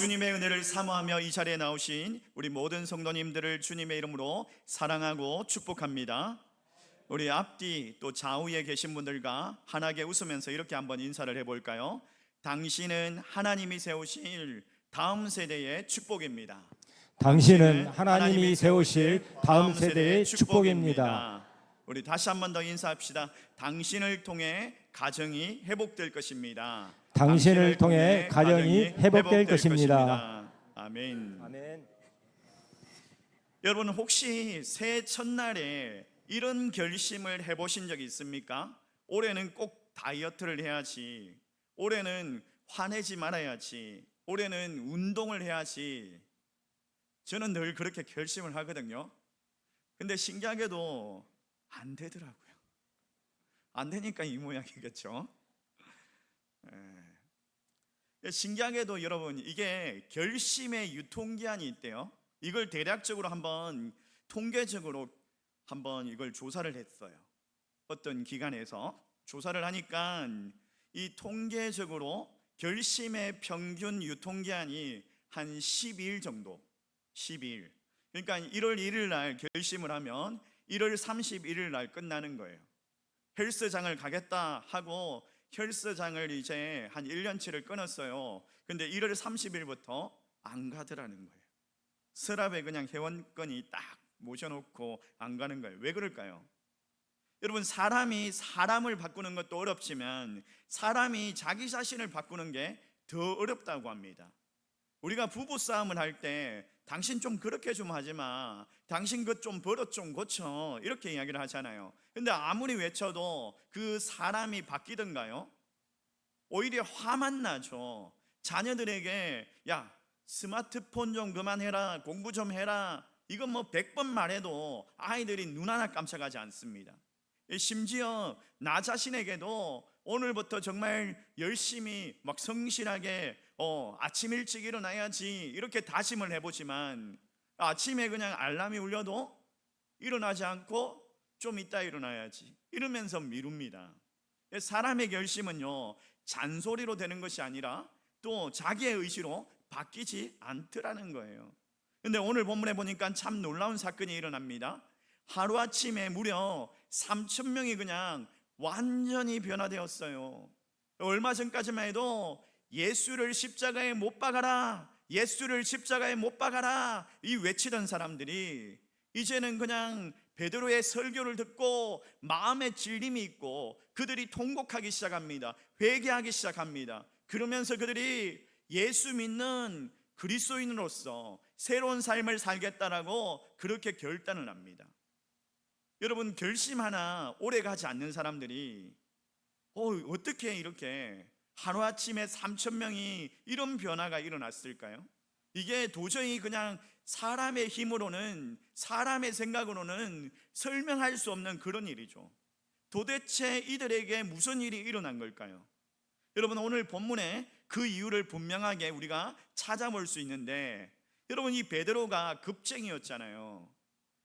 주님의 은혜를 사모하며 이 자리에 나오신 우리 모든 성도님들을 주님의 이름으로 사랑하고 축복합니다. 우리 앞뒤 또 좌우에 계신 분들과 환하게 웃으면서 이렇게 한번 인사를 해볼까요? 당신은 하나님이 세우실 다음 세대의 축복입니다. 당신은 하나님이 세우실 다음 세대의 축복입니다. 우리 다시 한번 더 인사합시다. 당신을 통해 가정이 회복될 것입니다. 당신을 통해 가정이 회복될 것입니다. 아멘. 아멘. 여러분, 혹시 새해 첫날에 이런 결심을 해보신 적이 있습니까? 올해는 꼭 다이어트를 해야지, 올해는 화내지 말아야지, 올해는 운동을 해야지. 저는 늘 그렇게 결심을 하거든요. 근데 신기하게도 안 되더라고요. 안 되니까 이 모양이겠죠. 신기하게도 여러분, 이게 결심의 유통기한이 있대요. 이걸 대략적으로 한번 통계적으로 한번 이걸 조사를 했어요. 어떤 기관에서 조사를 하니까 이 통계적으로 결심의 평균 유통기한이 한 12일 정도, 12일. 그러니까 1월 1일 날 결심을 하면 1월 31일 날 끝나는 거예요. 헬스장을 가겠다 하고 헬스장을 이제 한 1년치를 끊었어요. 근데 1월 30일부터 안 가더라는 거예요. 서랍에 그냥 회원권이 딱 모셔놓고 안 가는 거예요. 왜 그럴까요? 여러분, 사람이 사람을 바꾸는 것도 어렵지만 사람이 자기 자신을 바꾸는 게 더 어렵다고 합니다. 우리가 부부싸움을 할 때 당신 좀 그렇게 좀 하지 마, 당신 그 좀 버릇 좀 고쳐, 이렇게 이야기를 하잖아요. 근데 아무리 외쳐도 그 사람이 바뀌던가요? 오히려 화만 나죠. 자녀들에게 야, 스마트폰 좀 그만해라, 공부 좀 해라, 이건 뭐 100번 말해도 아이들이 눈 하나 깜짝하지 않습니다. 심지어 나 자신에게도 오늘부터 정말 열심히 막 성실하게 아침 일찍 일어나야지 이렇게 다짐을 해보지만 아침에 그냥 알람이 울려도 일어나지 않고 좀 이따 일어나야지 이러면서 미룹니다. 사람의 결심은요, 잔소리로 되는 것이 아니라 또 자기의 의지로 바뀌지 않더라는 거예요. 근데 오늘 본문에 보니까 참 놀라운 사건이 일어납니다. 하루아침에 무려 3,000명이 그냥 완전히 변화되었어요. 얼마 전까지만 해도 예수를 십자가에 못 박아라, 예수를 십자가에 못 박아라 이 외치던 사람들이 이제는 그냥 베드로의 설교를 듣고 마음에 질림이 있고 그들이 통곡하기 시작합니다. 회개하기 시작합니다. 그러면서 그들이 예수 믿는 그리스도인으로서 새로운 삶을 살겠다라고 그렇게 결단을 합니다. 여러분, 결심 하나 오래 가지 않는 사람들이 어떻게 이렇게 하루아침에 3,000명이 이런 변화가 일어났을까요? 이게 도저히 그냥 사람의 힘으로는, 사람의 생각으로는 설명할 수 없는 그런 일이죠. 도대체 이들에게 무슨 일이 일어난 걸까요? 여러분, 오늘 본문에 그 이유를 분명하게 우리가 찾아볼 수 있는데, 여러분, 이 베드로가 급쟁이였잖아요.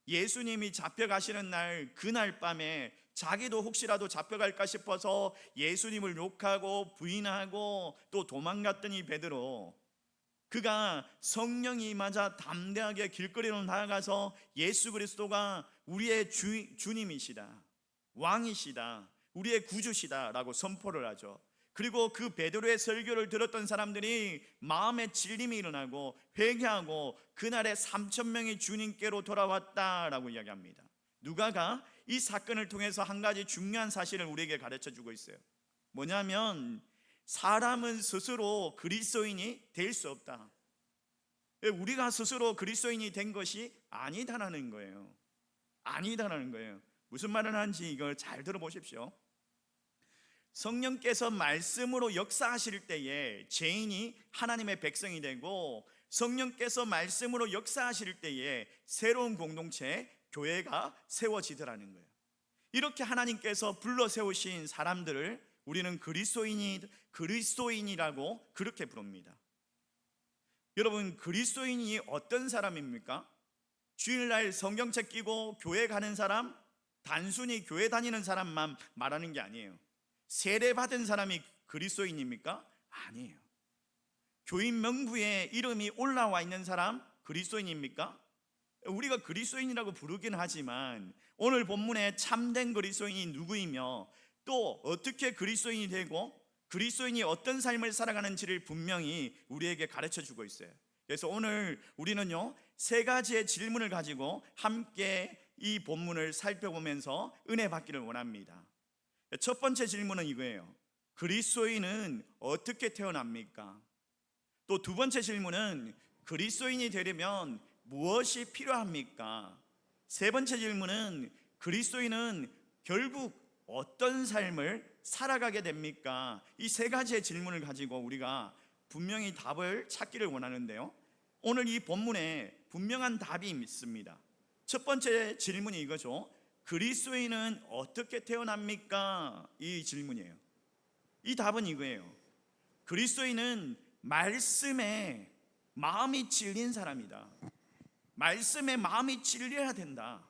예수님이 잡혀가시는 날, 그날 밤에 자기도 혹시라도 잡혀갈까 싶어서 예수님을 욕하고 부인하고 또 도망갔던 이 베드로, 그가 성령이 임하자 담대하게 길거리로 나아가서 예수 그리스도가 우리의 주님이시다, 왕이시다, 우리의 구주시다 라고 선포를 하죠. 그리고 그 베드로의 설교를 들었던 사람들이 마음에 질림이 일어나고 회개하고 그날에 3,000명이 주님께로 돌아왔다라고 이야기합니다. 누가가 이 사건을 통해서 한 가지 중요한 사실을 우리에게 가르쳐 주고 있어요. 뭐냐면 사람은 스스로 그리스도인이 될 수 없다. 우리가 스스로 그리스도인이 된 것이 아니다라는 거예요. 아니다라는 거예요. 무슨 말을 하는지 이걸 잘 들어보십시오. 성령께서 말씀으로 역사하실 때에 죄인이 하나님의 백성이 되고, 성령께서 말씀으로 역사하실 때에 새로운 공동체, 교회가 세워지더라는 거예요. 이렇게 하나님께서 불러 세우신 사람들을 우리는 그리스도인이라고 그렇게 부릅니다. 여러분, 그리스도인이 어떤 사람입니까? 주일날 성경책 끼고 교회 가는 사람, 단순히 교회 다니는 사람만 말하는 게 아니에요. 세례 받은 사람이 그리스도인입니까? 아니에요. 교인 명부에 이름이 올라와 있는 사람 그리스도인입니까? 우리가 그리스도인이라고 부르긴 하지만 오늘 본문에 참된 그리스도인이 누구이며 또 어떻게 그리스도인이 되고 그리스도인이 어떤 삶을 살아가는지를 분명히 우리에게 가르쳐 주고 있어요. 그래서 오늘 우리는요, 세 가지의 질문을 가지고 함께 이 본문을 살펴보면서 은혜 받기를 원합니다. 첫 번째 질문은 이거예요. 그리스도인은 어떻게 태어납니까? 또 두 번째 질문은 그리스도인이 되려면 무엇이 필요합니까? 세 번째 질문은 그리스도인은 결국 어떤 삶을 살아가게 됩니까? 이 세 가지의 질문을 가지고 우리가 분명히 답을 찾기를 원하는데요, 오늘 이 본문에 분명한 답이 있습니다. 첫 번째 질문이 이거죠. 그리스도인은 어떻게 태어납니까? 이 질문이에요. 이 답은 이거예요. 그리스도인은 말씀에 마음이 찔린 사람이다. 말씀에 마음이 찔려야 된다.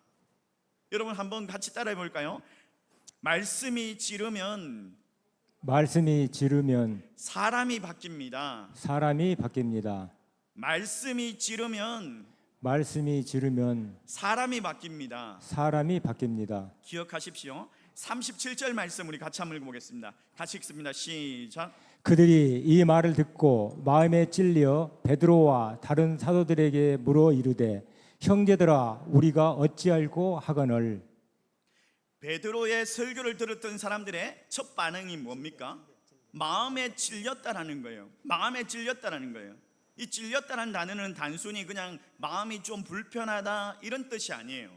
여러분 한번 같이 따라해 볼까요? 말씀이 찌르면 사람이 바뀝니다. 사람이 바뀝니다. 말씀이 찌르면 사람이 바뀝니다. 사람이 바뀝니다. 기억하십시오. 37절 말씀 우리 같이 한번 읽어보겠습니다. 같이 읽습니다. 시작. 그들이 이 말을 듣고 마음에 찔려 베드로와 다른 사도들에게 물어 이르되 형제들아 우리가 어찌할꼬 하거늘. 베드로의 설교를 들었던 사람들의 첫 반응이 뭡니까? 마음에 찔렸다라는 거예요. 마음에 찔렸다라는 거예요. 이 찔렸다는 단어는 단순히 그냥 마음이 좀 불편하다 이런 뜻이 아니에요.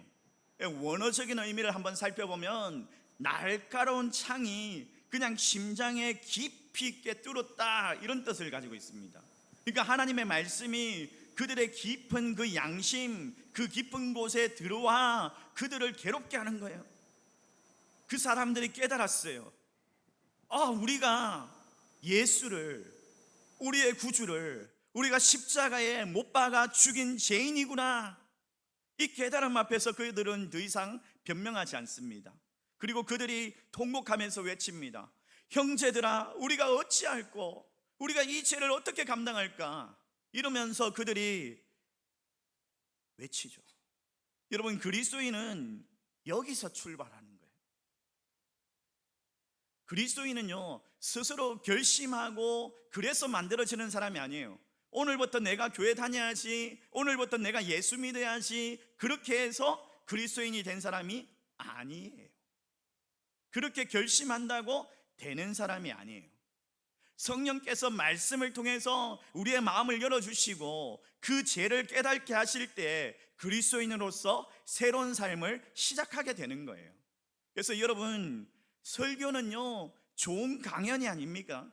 원어적인 의미를 한번 살펴보면 날카로운 창이 그냥 심장에 깊이 있게 뚫었다 이런 뜻을 가지고 있습니다. 그러니까 하나님의 말씀이 그들의 깊은 그 양심, 그 깊은 곳에 들어와 그들을 괴롭게 하는 거예요. 그 사람들이 깨달았어요. 우리가 예수를, 우리의 구주를 우리가 십자가에 못 박아 죽인 죄인이구나. 이 깨달음 앞에서 그들은 더 이상 변명하지 않습니다. 그리고 그들이 통곡하면서 외칩니다. 형제들아 우리가 어찌할꼬, 우리가 이 죄를 어떻게 감당할까, 이러면서 그들이 외치죠. 여러분 그리스도인은 여기서 출발하는 거예요. 그리스도인은요 스스로 결심하고 그래서 만들어지는 사람이 아니에요. 오늘부터 내가 교회 다녀야지, 오늘부터 내가 예수 믿어야지, 그렇게 해서 그리스도인이 된 사람이 아니에요. 그렇게 결심한다고 되는 사람이 아니에요. 성령께서 말씀을 통해서 우리의 마음을 열어주시고 그 죄를 깨닫게 하실 때 그리스도인으로서 새로운 삶을 시작하게 되는 거예요. 그래서 여러분 설교는요 좋은 강연이 아닙니까?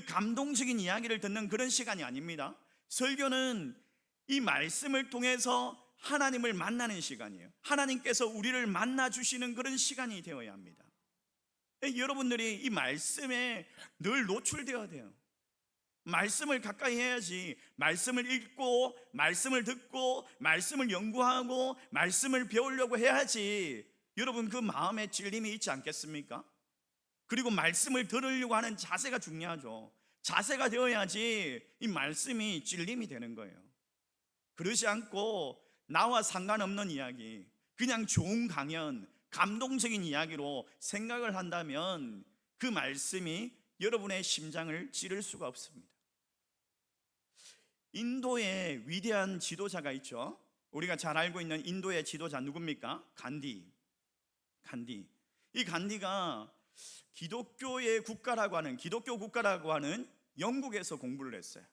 감동적인 이야기를 듣는 그런 시간이 아닙니다. 설교는 이 말씀을 통해서 하나님을 만나는 시간이에요. 하나님께서 우리를 만나 주시는 그런 시간이 되어야 합니다. 여러분들이 이 말씀에 늘 노출되어야 돼요. 말씀을 가까이 해야지. 말씀을 읽고 말씀을 듣고 말씀을 연구하고 말씀을 배우려고 해야지 여러분 그 마음에 찔림이 있지 않겠습니까? 그리고 말씀을 들으려고 하는 자세가 중요하죠. 자세가 되어야지 이 말씀이 찔림이 되는 거예요. 그러지 않고 나와 상관없는 이야기, 그냥 좋은 강연, 감동적인 이야기로 생각을 한다면 그 말씀이 여러분의 심장을 찌를 수가 없습니다. 인도의 위대한 지도자가 있죠. 우리가 잘 알고 있는 인도의 지도자 누굽니까? 간디. 이 간디가 기독교 국가라고 하는 영국에서 공부를 했어요.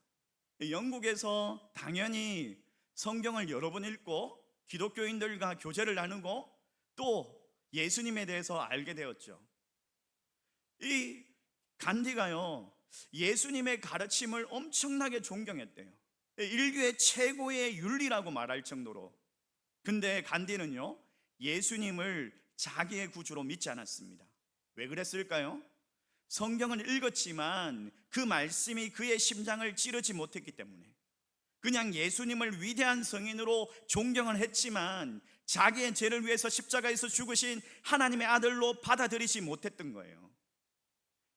영국에서 당연히 성경을 여러 번 읽고 기독교인들과 교제를 나누고 또 예수님에 대해서 알게 되었죠. 이 간디가요 예수님의 가르침을 엄청나게 존경했대요. 인류의 최고의 윤리라고 말할 정도로. 근데 간디는요 예수님을 자기의 구주로 믿지 않았습니다. 왜 그랬을까요? 성경을 읽었지만 그 말씀이 그의 심장을 찌르지 못했기 때문에. 그냥 예수님을 위대한 성인으로 존경을 했지만 자기의 죄를 위해서 십자가에서 죽으신 하나님의 아들로 받아들이지 못했던 거예요.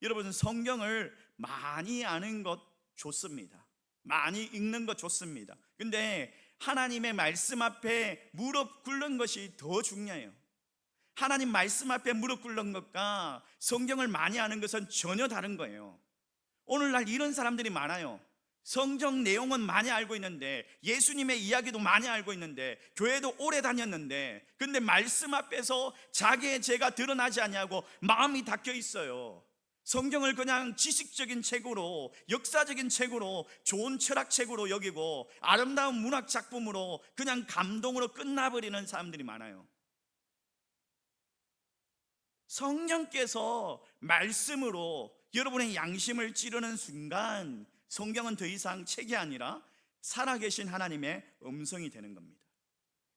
여러분 성경을 많이 아는 것 좋습니다. 많이 읽는 거 좋습니다. 근데 하나님의 말씀 앞에 무릎 꿇는 것이 더 중요해요. 하나님 말씀 앞에 무릎 꿇는 것과 성경을 많이 아는 것은 전혀 다른 거예요. 오늘날 이런 사람들이 많아요. 성경 내용은 많이 알고 있는데, 예수님의 이야기도 많이 알고 있는데, 교회도 오래 다녔는데, 근데 말씀 앞에서 자기의 죄가 드러나지 않냐고 마음이 닫혀 있어요. 성경을 그냥 지식적인 책으로, 역사적인 책으로, 좋은 철학책으로 여기고 아름다운 문학 작품으로 그냥 감동으로 끝나버리는 사람들이 많아요. 성령께서 말씀으로 여러분의 양심을 찌르는 순간 성경은 더 이상 책이 아니라 살아계신 하나님의 음성이 되는 겁니다.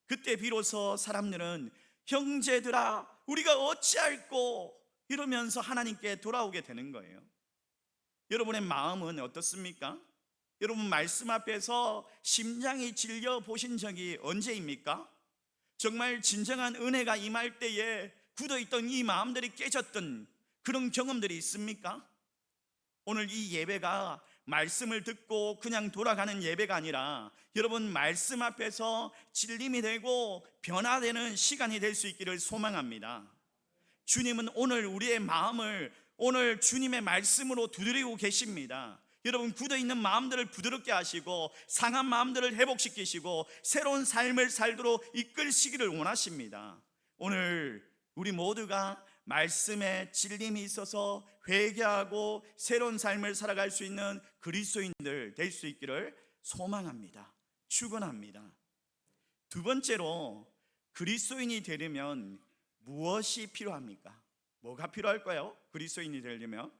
그때 비로소 사람들은 형제들아 우리가 어찌할꼬 이러면서 하나님께 돌아오게 되는 거예요. 여러분의 마음은 어떻습니까? 여러분 말씀 앞에서 심장이 찔려 보신 적이 언제입니까? 정말 진정한 은혜가 임할 때에 굳어있던 이 마음들이 깨졌던 그런 경험들이 있습니까? 오늘 이 예배가 말씀을 듣고 그냥 돌아가는 예배가 아니라 여러분 말씀 앞에서 찔림이 되고 변화되는 시간이 될 수 있기를 소망합니다. 주님은 오늘 우리의 마음을 오늘 주님의 말씀으로 두드리고 계십니다. 여러분 굳어있는 마음들을 부드럽게 하시고 상한 마음들을 회복시키시고 새로운 삶을 살도록 이끌시기를 원하십니다. 오늘 우리 모두가 말씀에 찔림이 있어서 회개하고 새로운 삶을 살아갈 수 있는 그리스도인들 될 수 있기를 소망합니다. 축원합니다. 두 번째로 그리스도인이 되려면 무엇이 필요합니까? 뭐가 필요할까요? 그리스도인이 되려면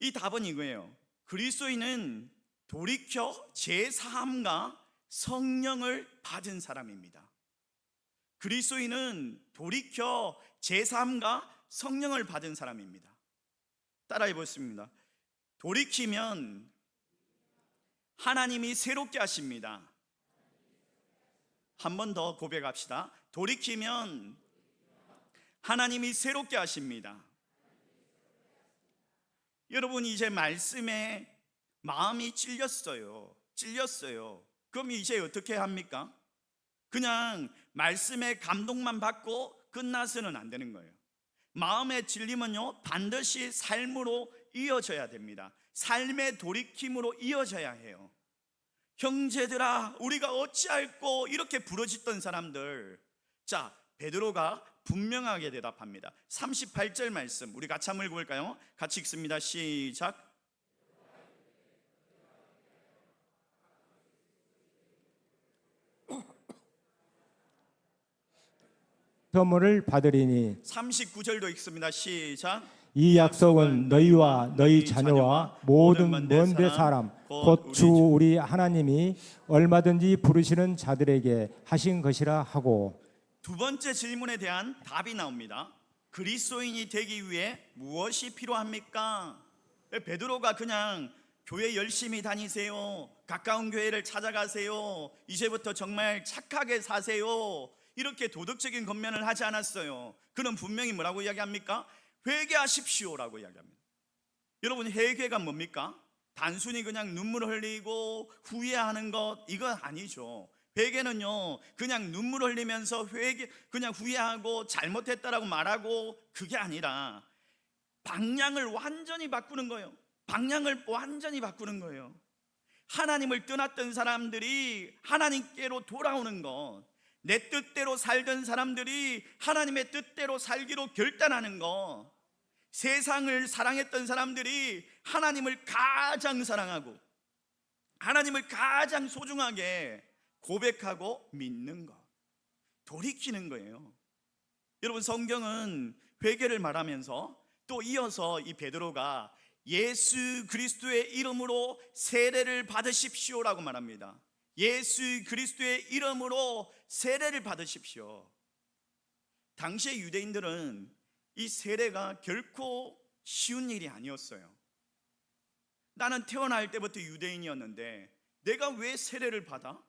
이 답은 이거예요. 그리스도인은 돌이켜 제사함과 성령을 받은 사람입니다. 그리스도인은 돌이켜 제사함과 성령을 받은 사람입니다. 따라해 보겠습니다. 돌이키면 하나님이 새롭게 하십니다. 한 번 더 고백합시다. 돌이키면 하나님이 새롭게 하십니다. 여러분 이제 말씀에 마음이 찔렸어요. 그럼 이제 어떻게 합니까? 그냥 말씀에 감동만 받고 끝나서는 안 되는 거예요. 마음의 찔림은요 반드시 삶으로 이어져야 됩니다. 삶의 돌이킴으로 이어져야 해요. 형제들아 우리가 어찌할꼬 이렇게 부르짖던 사람들, 자 베드로가 분명하게 대답합니다. 38절 말씀 우리 같이 한번 읽어볼까요? 같이 읽습니다. 시작. 선물을 받으리니 39절도 읽습니다. 시작. 이 약속은 너희와 너희 자녀와 모든 먼데 사람 곧 주 우리 하나님이 얼마든지 부르시는 자들에게 하신 것이라 하고. 두 번째 질문에 대한 답이 나옵니다. 그리스도인이 되기 위해 무엇이 필요합니까? 베드로가 그냥 교회 열심히 다니세요, 가까운 교회를 찾아가세요, 이제부터 정말 착하게 사세요 이렇게 도덕적인 권면을 하지 않았어요. 그는 분명히 뭐라고 이야기합니까? 회개하십시오라고 이야기합니다. 여러분 회개가 뭡니까? 단순히 그냥 눈물을 흘리고 후회하는 것 이건 아니죠. 회개는요 그냥 눈물 흘리면서 그냥 후회하고 잘못했다라고 말하고 그게 아니라 방향을 완전히 바꾸는 거예요. 하나님을 떠났던 사람들이 하나님께로 돌아오는 것, 내 뜻대로 살던 사람들이 하나님의 뜻대로 살기로 결단하는 것, 세상을 사랑했던 사람들이 하나님을 가장 사랑하고 하나님을 가장 소중하게 고백하고 믿는 것, 돌이키는 거예요. 여러분 성경은 회개를 말하면서 또 이어서 이 베드로가 예수 그리스도의 이름으로 세례를 받으십시오라고 말합니다. 예수 그리스도의 이름으로 세례를 받으십시오. 당시의 유대인들은 이 세례가 결코 쉬운 일이 아니었어요. 나는 태어날 때부터 유대인이었는데 내가 왜 세례를 받아?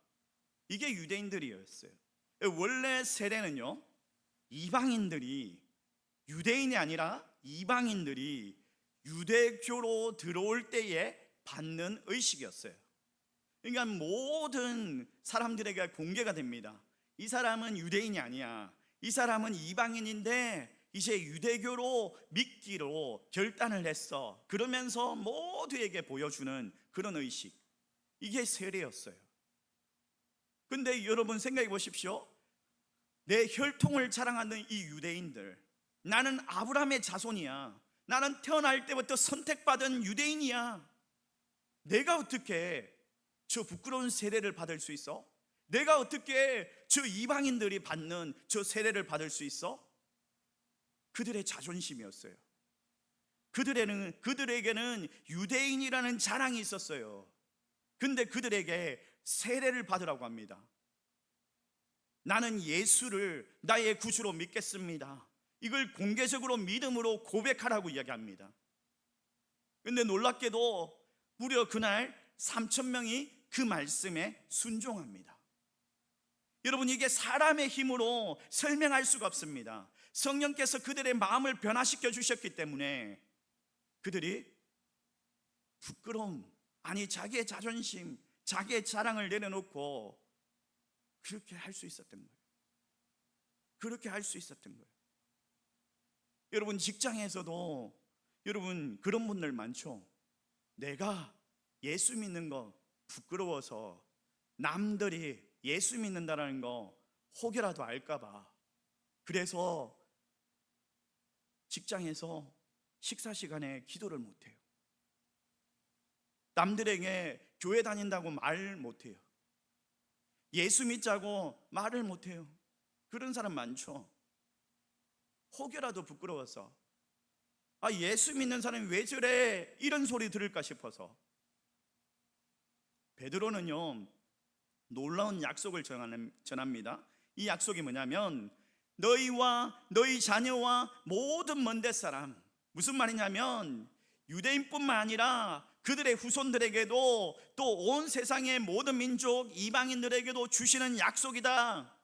이게 유대인들이었어요. 원래 세례는요 이방인들이, 유대인이 아니라 이방인들이 유대교로 들어올 때에 받는 의식이었어요. 그러니까 모든 사람들에게 공개가 됩니다. 이 사람은 유대인이 아니야. 이 사람은 이방인인데 이제 유대교로 믿기로 결단을 했어. 그러면서 모두에게 보여주는 그런 의식. 이게 세례였어요. 근데 여러분 생각해 보십시오. 내 혈통을 자랑하는 이 유대인들, 나는 아브라함의 자손이야. 나는 태어날 때부터 선택받은 유대인이야. 내가 어떻게 저 부끄러운 세례를 받을 수 있어? 내가 어떻게 저 이방인들이 받는 저 세례를 받을 수 있어? 그들의 자존심이었어요. 그들에게는 유대인이라는 자랑이 있었어요. 근데 그들에게 세례를 받으라고 합니다. 나는 예수를 나의 구주로 믿겠습니다. 이걸 공개적으로 믿음으로 고백하라고 이야기합니다. 근데 놀랍게도 무려 그날 3,000명이 그 말씀에 순종합니다. 여러분, 이게 사람의 힘으로 설명할 수가 없습니다. 성령께서 그들의 마음을 변화시켜 주셨기 때문에 그들이 부끄러움, 아니 자기의 자존심, 자기의 자랑을 내려놓고 그렇게 할 수 있었던 거예요. 그렇게 할 수 있었던 거예요. 여러분, 직장에서도 여러분 그런 분들 많죠. 내가 예수 믿는 거 부끄러워서 남들이 예수 믿는다는 거 혹여라도 알까봐, 그래서 직장에서 식사 시간에 기도를 못해요. 남들에게 교회 다닌다고 말 못해요. 예수 믿자고 말을 못해요. 그런 사람 많죠. 혹여라도 부끄러워서, 예수 믿는 사람이 왜 저래, 이런 소리 들을까 싶어서. 베드로는요 놀라운 약속을 전합니다. 이 약속이 뭐냐면 너희와 너희 자녀와 모든 먼데 사람, 무슨 말이냐면 유대인뿐만 아니라 그들의 후손들에게도 또 온 세상의 모든 민족 이방인들에게도 주시는 약속이다.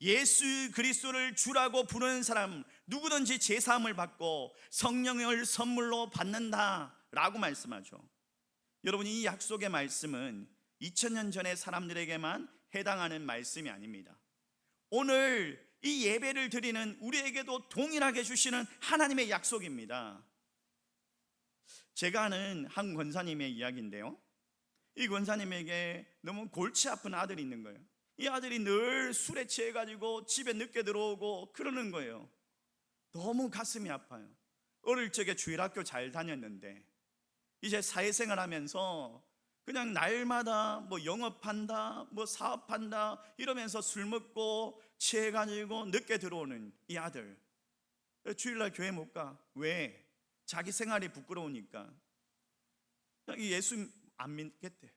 예수 그리스도를 주라고 부르는 사람 누구든지 제사함을 받고 성령을 선물로 받는다라고 말씀하죠. 여러분, 이 약속의 말씀은 2000년 전의 사람들에게만 해당하는 말씀이 아닙니다. 오늘 이 예배를 드리는 우리에게도 동일하게 주시는 하나님의 약속입니다. 제가 아는 한 권사님의 이야기인데요, 이 권사님에게 너무 골치 아픈 아들이 있는 거예요. 이 아들이 늘 술에 취해가지고 집에 늦게 들어오고 그러는 거예요. 너무 가슴이 아파요. 어릴 적에 주일학교 잘 다녔는데 이제 사회생활 하면서 그냥 날마다 뭐 영업한다, 뭐 사업한다 이러면서 술 먹고 취해가지고 늦게 들어오는 이 아들. 주일날 교회 못 가. 왜? 자기 생활이 부끄러우니까. 예수 안 믿겠대.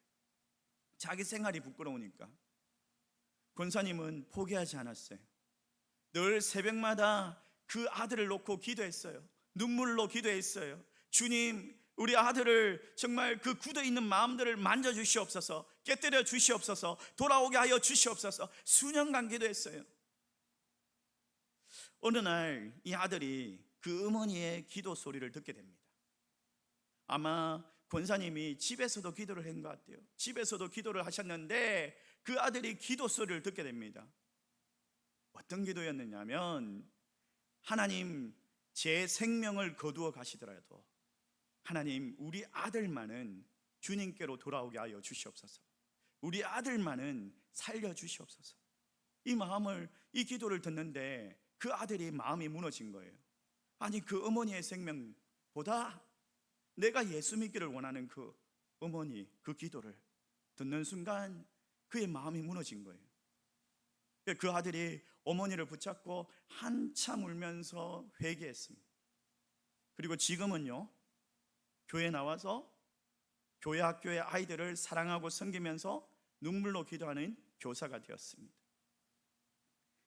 자기 생활이 부끄러우니까. 권사님은 포기하지 않았어요. 늘 새벽마다 그 아들을 놓고 기도했어요. 눈물로 기도했어요. 주님, 우리 아들을 정말 그 굳어있는 마음들을 만져주시옵소서, 깨뜨려 주시옵소서, 돌아오게 하여 주시옵소서. 수년간 기도했어요. 어느 날 이 아들이 그 어머니의 기도 소리를 듣게 됩니다. 아마 권사님이 집에서도 기도를 한 것 같아요. 집에서도 기도를 하셨는데 그 아들이 기도 소리를 듣게 됩니다. 어떤 기도였느냐면, 하나님, 제 생명을 거두어 가시더라도 하나님, 우리 아들만은 주님께로 돌아오게 하여 주시옵소서. 우리 아들만은 살려 주시옵소서. 이 기도를 듣는데 그 아들이 마음이 무너진 거예요. 아니, 그 어머니의 생명보다 내가 예수 믿기를 원하는 그 어머니 그 기도를 듣는 순간 그의 마음이 무너진 거예요. 그 아들이 어머니를 붙잡고 한참 울면서 회개했습니다. 그리고 지금은요, 교회에 나와서 교회 학교의 아이들을 사랑하고 섬기면서 눈물로 기도하는 교사가 되었습니다.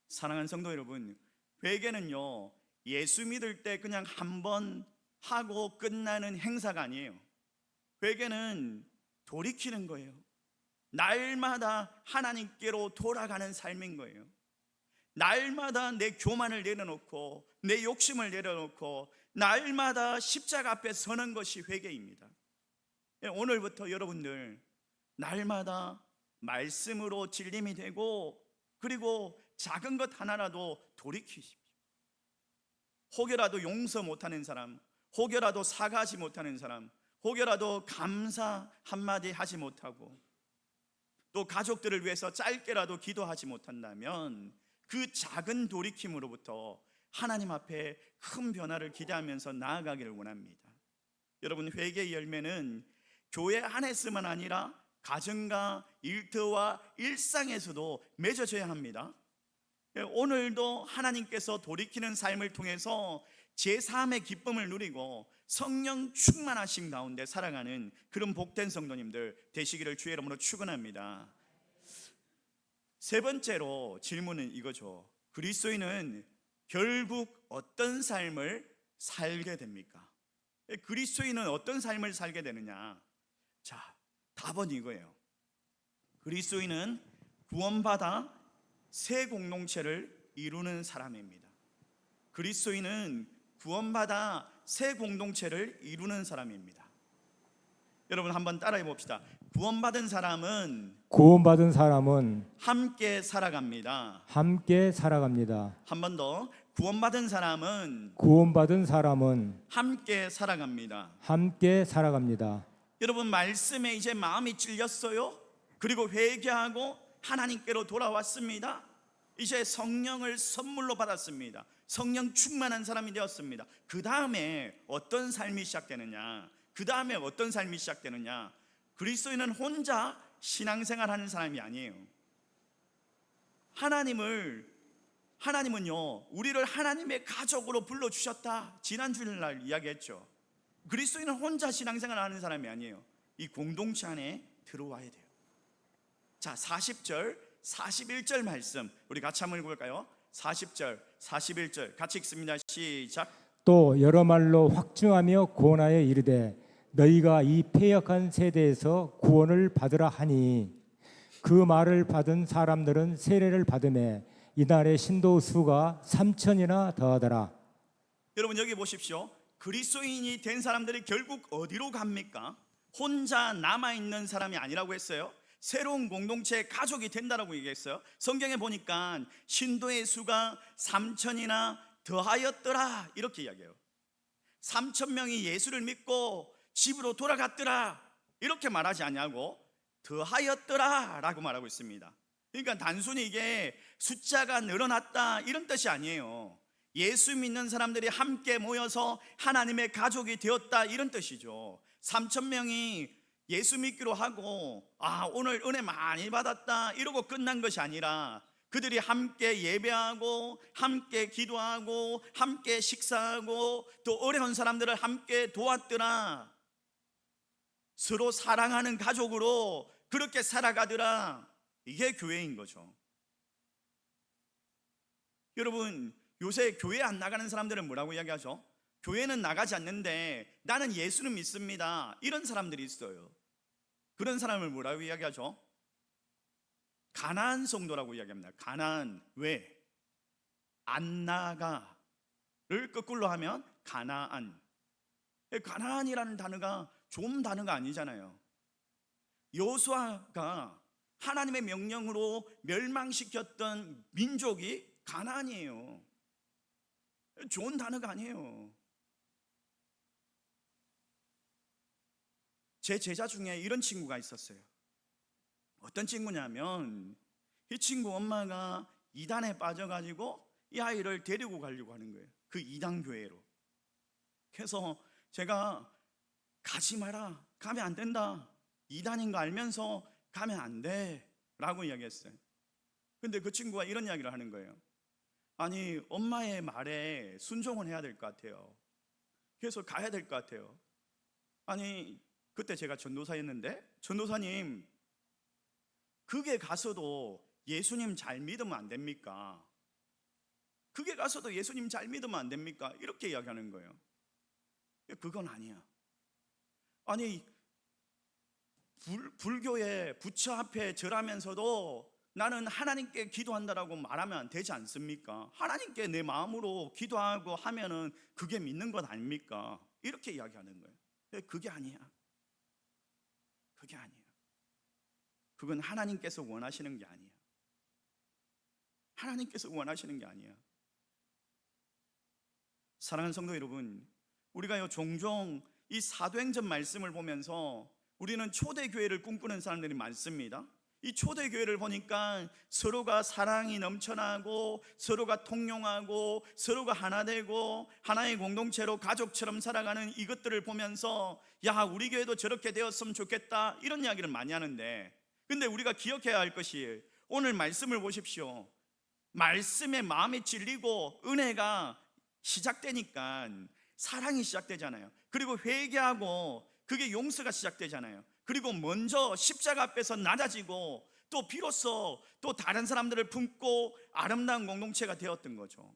사랑하는 성도 여러분, 회개는요 예수 믿을 때 그냥 한 번 하고 끝나는 행사가 아니에요. 회개는 돌이키는 거예요. 날마다 하나님께로 돌아가는 삶인 거예요. 날마다 내 교만을 내려놓고 내 욕심을 내려놓고 날마다 십자가 앞에 서는 것이 회개입니다. 오늘부터 여러분들 날마다 말씀으로 진림이 되고, 그리고 작은 것 하나라도 돌이키십시오. 혹여라도 용서 못하는 사람, 혹여라도 사과하지 못하는 사람, 혹여라도 감사 한마디 하지 못하고, 또 가족들을 위해서 짧게라도 기도하지 못한다면 그 작은 돌이킴으로부터 하나님 앞에 큰 변화를 기대하면서 나아가기를 원합니다. 여러분, 회개의 열매는 교회 안에서만 아니라 가정과 일터와 일상에서도 맺어져야 합니다. 오늘도 하나님께서 돌이키는 삶을 통해서 제3의 기쁨을 누리고 성령 충만하신 가운데 살아가는 그런 복된 성도님들 되시기를 주의 이름으로 축원합니다. 세 번째로 질문은 이거죠. 그리스도인은 결국 어떤 삶을 살게 됩니까? 그리스도인은 어떤 삶을 살게 되느냐? 자, 답은 이거예요. 그리스도인은 구원받아 새 공동체를 이루는 사람입니다. 그리스도인은 구원받아 새 공동체를 이루는 사람입니다. 여러분 한번 따라해 봅시다. 구원받은 사람은 함께 살아갑니다. 함께 살아갑니다. 한 번 더. 구원받은 사람은 함께 살아갑니다. 함께 살아갑니다. 여러분, 말씀에 이제 마음이 찔렸어요. 그리고 회개하고 하나님께로 돌아왔습니다. 이제 성령을 선물로 받았습니다. 성령 충만한 사람이 되었습니다. 그 다음에 어떤 삶이 시작되느냐? 그리스도인은 혼자 신앙생활하는 사람이 아니에요. 하나님은요, 우리를 하나님의 가족으로 불러주셨다. 지난 주일날 이야기했죠. 그리스도인은 혼자 신앙생활하는 사람이 아니에요. 이 공동체 안에 들어와야 돼요. 자, 40절 41절 말씀 우리 같이 한번 읽어볼까요? 40절 41절 같이 읽습니다. 시작. 또 여러 말로 확증하며 구원하여 이르되 너희가 이 패역한 세대에서 구원을 받으라 하니 그 말을 받은 사람들은 세례를 받음에 이날의 신도 수가 3천이나 더하더라. 여러분 여기 보십시오. 그리스도인이 된 사람들이 결국 어디로 갑니까? 혼자 남아있는 사람이 아니라고 했어요. 새로운 공동체의 가족이 된다라고 얘기했어요. 성경에 보니까 신도의 수가 3천이나 더하였더라 이렇게 이야기해요. 3천 명이 예수를 믿고 집으로 돌아갔더라 이렇게 말하지 않냐고 더하였더라 라고 말하고 있습니다. 그러니까 단순히 이게 숫자가 늘어났다 이런 뜻이 아니에요. 예수 믿는 사람들이 함께 모여서 하나님의 가족이 되었다 이런 뜻이죠. 3천 명이 예수 믿기로 하고 오늘 은혜 많이 받았다 이러고 끝난 것이 아니라 그들이 함께 예배하고 함께 기도하고 함께 식사하고 또 어려운 사람들을 함께 도왔더라. 서로 사랑하는 가족으로 그렇게 살아가더라. 이게 교회인 거죠. 여러분, 요새 교회 안 나가는 사람들은 뭐라고 이야기하죠? 교회는 나가지 않는데 나는 예수는 믿습니다 이런 사람들이 있어요. 그런 사람을 뭐라고 이야기하죠? 가난한 성도라고 이야기합니다. 가난. 왜? 안 나가를 거꾸로 하면 가나안. 가나안이라는 단어가 좋은 단어가 아니잖아요. 여호수아가 하나님의 명령으로 멸망시켰던 민족이 가나안이에요. 좋은 단어가 아니에요. 제 제자 중에 이런 친구가 있었어요. 어떤 친구냐면 이 친구 엄마가 이단에 빠져가지고 이 아이를 데리고 가려고 하는 거예요. 그 이단 교회로. 그래서 제가 가지 마라, 가면 안 된다, 이단인 거 알면서 가면 안 돼 라고 이야기했어요. 근데 그 친구가 이런 이야기를 하는 거예요. 아니, 엄마의 말에 순종을 해야 될 것 같아요. 그래서 가야 될 것 같아요. 아니, 그때 제가 전도사였는데, 전도사님, 그게 가서도 예수님 잘 믿으면 안 됩니까? 그게 가서도 예수님 잘 믿으면 안 됩니까? 이렇게 이야기하는 거예요. 그건 아니야. 아니, 불교의 부처 앞에 절하면서도 나는 하나님께 기도한다라고 말하면 되지 않습니까? 하나님께 내 마음으로 기도하고 하면은 그게 믿는 것 아닙니까? 이렇게 이야기하는 거예요. 그게 아니야. 그게 아니에요. 그건 하나님께서 원하시는 게 아니에요. 하나님께서 원하시는 게 아니에요. 사랑하는 성도 여러분, 우리가요 종종 이 사도행전 말씀을 보면서 우리는 초대교회를 꿈꾸는 사람들이 많습니다. 이 초대교회를 보니까 서로가 사랑이 넘쳐나고 서로가 통용하고 서로가 하나 되고 하나의 공동체로 가족처럼 살아가는 이것들을 보면서 야, 우리 교회도 저렇게 되었으면 좋겠다, 이런 이야기를 많이 하는데, 근데 우리가 기억해야 할 것이 오늘 말씀을 보십시오. 말씀에 마음이 찔리고 은혜가 시작되니까 사랑이 시작되잖아요. 그리고 회개하고 그게 용서가 시작되잖아요. 그리고 먼저 십자가 앞에서 낮아지고 또 비로소 또 다른 사람들을 품고 아름다운 공동체가 되었던 거죠.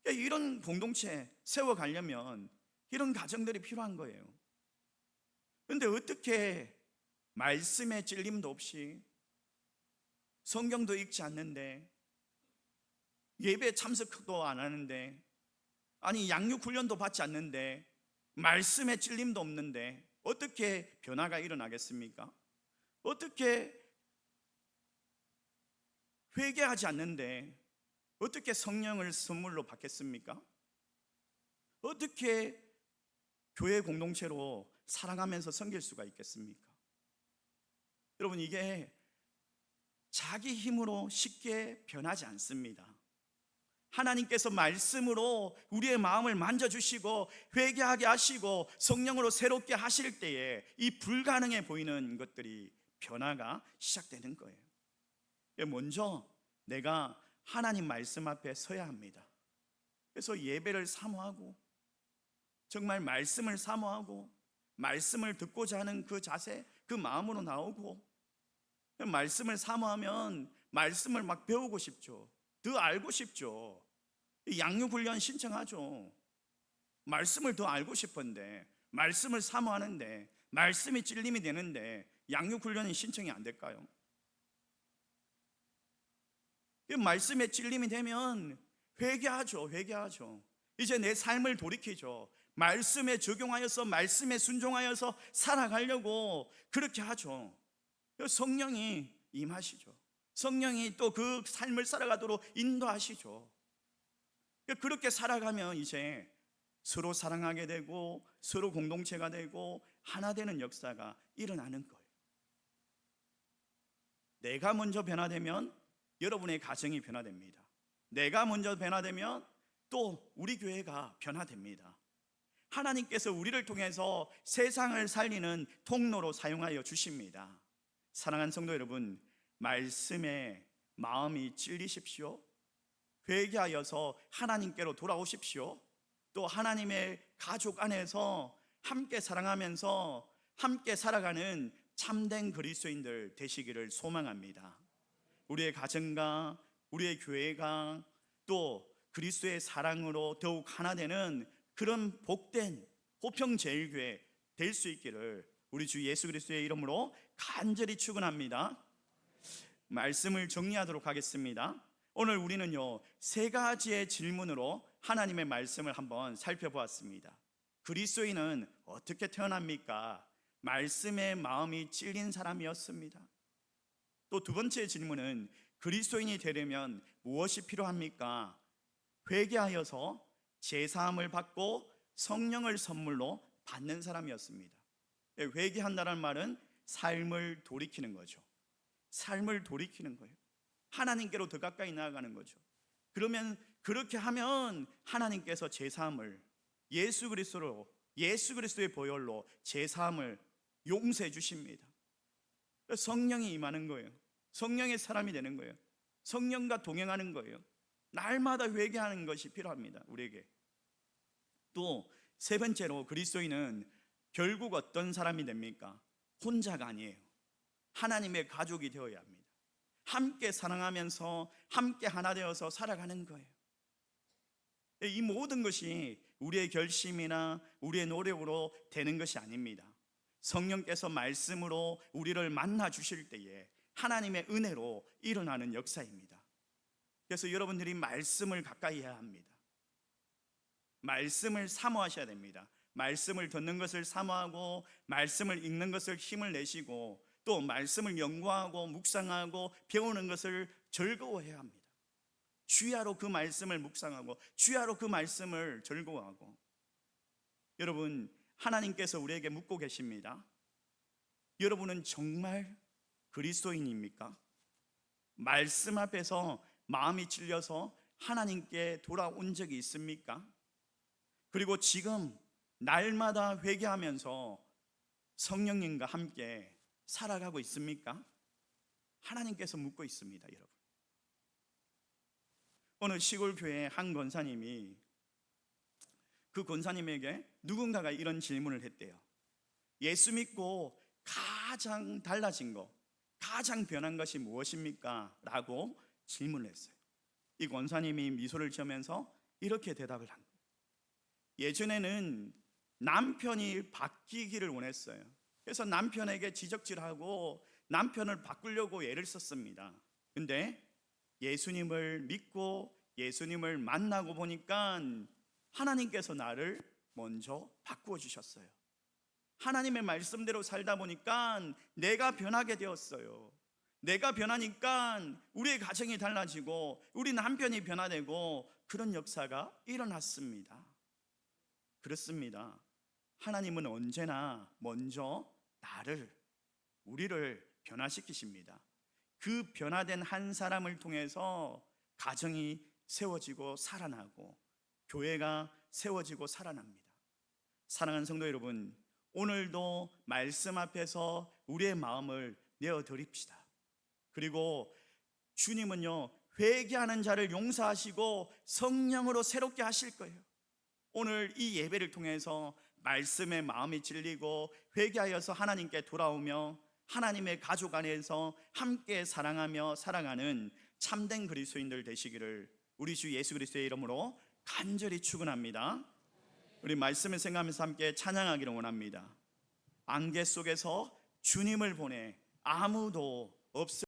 이런 공동체 세워가려면 이런 가정들이 필요한 거예요. 그런데 어떻게 말씀에 찔림도 없이 성경도 읽지 않는데 예배 참석도 안 하는데, 아니 양육 훈련도 받지 않는데 말씀에 찔림도 없는데 어떻게 변화가 일어나겠습니까? 어떻게 회개하지 않는데 어떻게 성령을 선물로 받겠습니까? 어떻게 교회 공동체로 사랑하면서 섬길 수가 있겠습니까? 여러분, 이게 자기 힘으로 쉽게 변하지 않습니다. 하나님께서 말씀으로 우리의 마음을 만져주시고 회개하게 하시고 성령으로 새롭게 하실 때에 이 불가능해 보이는 것들이 변화가 시작되는 거예요. 먼저 내가 하나님 말씀 앞에 서야 합니다. 그래서 예배를 사모하고 정말 말씀을 사모하고 말씀을 듣고자 하는 그 자세, 그 마음으로 나오고, 말씀을 사모하면 말씀을 막 배우고 싶죠. 더 알고 싶죠. 양육훈련 신청하죠. 말씀을 더 알고 싶은데, 말씀을 사모하는데, 말씀이 찔림이 되는데 양육훈련이 신청이 안 될까요? 말씀에 찔림이 되면 회개하죠. 이제 내 삶을 돌이키죠. 말씀에 적용하여서 말씀에 순종하여서 살아가려고 그렇게 하죠. 성령이 임하시죠. 성령이 또 그 삶을 살아가도록 인도하시죠. 그렇게 살아가면 이제 서로 사랑하게 되고 서로 공동체가 되고 하나 되는 역사가 일어나는 거예요. 내가 먼저 변화되면 여러분의 가정이 변화됩니다. 내가 먼저 변화되면 또 우리 교회가 변화됩니다. 하나님께서 우리를 통해서 세상을 살리는 통로로 사용하여 주십니다. 사랑하는 성도 여러분, 말씀에 마음이 찔리십시오. 회개하여서 하나님께로 돌아오십시오. 또 하나님의 가족 안에서 함께 사랑하면서 함께 살아가는 참된 그리스도인들 되시기를 소망합니다. 우리의 가정과 우리의 교회가 또 그리스도의 사랑으로 더욱 하나 되는 그런 복된 호평제일교회 될 수 있기를 우리 주 예수 그리스도의 이름으로 간절히 축원합니다. 말씀을 정리하도록 하겠습니다. 오늘 우리는요, 세 가지의 질문으로 하나님의 말씀을 한번 살펴보았습니다. 그리스도인은 어떻게 태어납니까? 말씀에 마음이 찔린 사람이었습니다. 또 두 번째 질문은 그리스도인이 되려면 무엇이 필요합니까? 회개하여서 제사함을 받고 성령을 선물로 받는 사람이었습니다. 회개한다는 말은 삶을 돌이키는 거죠. 삶을 돌이키는 거예요. 하나님께로 더 가까이 나아가는 거죠. 그러면 그렇게 하면 하나님께서 제사함을 예수 그리스도의 보혈로 제사함을 용서해 주십니다. 성령이 임하는 거예요. 성령의 사람이 되는 거예요. 성령과 동행하는 거예요. 날마다 회개하는 것이 필요합니다, 우리에게. 또 세 번째로 그리스도인은 결국 어떤 사람이 됩니까? 혼자가 아니에요. 하나님의 가족이 되어야 합니다. 함께 사랑하면서 함께 하나 되어서 살아가는 거예요. 이 모든 것이 우리의 결심이나 우리의 노력으로 되는 것이 아닙니다. 성령께서 말씀으로 우리를 만나 주실 때에 하나님의 은혜로 일어나는 역사입니다. 그래서 여러분들이 말씀을 가까이 해야 합니다. 말씀을 사모하셔야 됩니다. 말씀을 듣는 것을 사모하고 말씀을 읽는 것을 힘을 내시고 또 말씀을 연구하고 묵상하고 배우는 것을 즐거워해야 합니다. 주야로 그 말씀을 묵상하고 주야로 그 말씀을 즐거워하고. 여러분, 하나님께서 우리에게 묻고 계십니다. 여러분은 정말 그리스도인입니까? 말씀 앞에서 마음이 찔려서 하나님께 돌아온 적이 있습니까? 그리고 지금 날마다 회개하면서 성령님과 함께 살아가고 있습니까? 하나님께서 묻고 있습니다, 여러분. 어느 시골 교회 한 권사님이 그 권사님에게 누군가가 이런 질문을 했대요. 예수 믿고 가장 달라진 것, 가장 변한 것이 무엇입니까? 라고 질문을 했어요. 이 권사님이 미소를 지으면서 이렇게 대답을 한 거예요. 예전에는 남편이 바뀌기를 원했어요. 그래서 남편에게 지적질하고 남편을 바꾸려고 애를 썼습니다. 근데 예수님을 믿고 예수님을 만나고 보니까 하나님께서 나를 먼저 바꾸어 주셨어요. 하나님의 말씀대로 살다 보니까 내가 변하게 되었어요. 내가 변하니까 우리의 가정이 달라지고 우리 남편이 변화되고 그런 역사가 일어났습니다. 그렇습니다. 하나님은 언제나 먼저 우리를 변화시키십니다. 그 변화된 한 사람을 통해서 가정이 세워지고 살아나고 교회가 세워지고 살아납니다. 사랑하는 성도 여러분, 오늘도 말씀 앞에서 우리의 마음을 내어드립시다. 그리고 주님은요, 회개하는 자를 용서하시고 성령으로 새롭게 하실 거예요. 오늘 이 예배를 통해서 말씀에 마음이 찔리고 회개하여서 하나님께 돌아오며 하나님의 가족 안에서 함께 사랑하며 살아가는 참된 그리스도인들 되시기를 우리 주 예수 그리스도의 이름으로 간절히 축원합니다. 우리 말씀을 생각하면서 함께 찬양하기를 원합니다. 안개 속에서 주님을 보내 아무도 없을